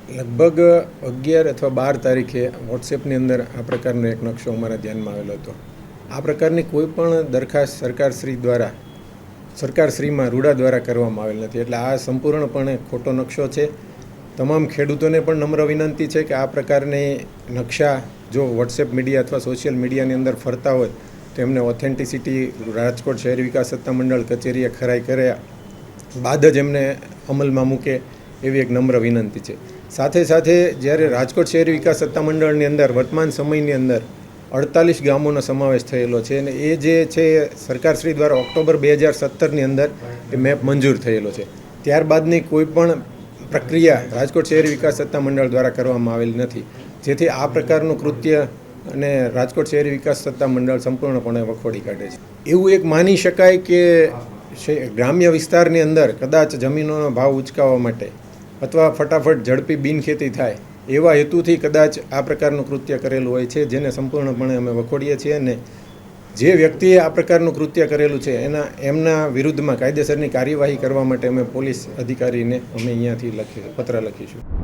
લગભગ 11 અથવા 12 તારીખે વોટ્સએપની અંદર આ પ્રકારનો એક નકશો અમારા ધ્યાનમાં આવેલો હતો. આ પ્રકારની કોઈ પણ દરખાસ્ત સરકારશ્રીમાં રૂડા દ્વારા કરવામાં આવેલ નથી. એટલે આ સંપૂર્ણપણે ખોટો નકશો છે. તમામ ખેડૂતોને પણ નમ્ર વિનંતી છે કે આ પ્રકારની નકશા જો વોટ્સએપ મીડિયા અથવા સોશિયલ મીડિયાની અંદર ફરતા હોય તો એમને ઓથેન્ટિસિટી રાજકોટ શહેર વિકાસ સત્તામંડળ કચેરીએ ખરાઈ કર્યા બાદ જ એમને અમલમાં મૂકે એવી એક નમ્ર વિનંતી છે. સાથે સાથે જ્યારે રાજકોટ શહેર વિકાસ સત્તામંડળની અંદર વર્તમાન સમયની અંદર 48 ગામોનો સમાવેશ થયેલો છે અને એ જે છે સરકારશ્રી દ્વારા ઓક્ટોબર 2017ની અંદર એ મેપ મંજૂર થયેલો છે. ત્યારબાદની કોઈ પણ પ્રક્રિયા રાજકોટ શહેર વિકાસ સત્તામંડળ દ્વારા કરવામાં આવેલી નથી, જેથી આ પ્રકારનું કૃત્ય અને રાજકોટ શહેર વિકાસ સત્તામંડળ સંપૂર્ણપણે વખોડી કાઢે છે. એવું એક માની શકાય કે ગ્રામ્ય વિસ્તારની અંદર કદાચ જમીનોનો ભાવ ઉચકાવવા માટે અથવા ફટાફટ ઝડપી બિનખેતી થાય એવા હેતુથી કદાચ આ પ્રકારનું કૃત્ય કરેલું હોય છે, જેને સંપૂર્ણપણે અમે વખોડીએ છીએ. અને જે વ્યક્તિએ આ પ્રકારનું કૃત્ય કરેલું છે એમના વિરુદ્ધમાં કાયદેસરની કાર્યવાહી કરવા માટે અમે પોલીસ અધિકારીને અહીંયાથી પત્ર લખીશું.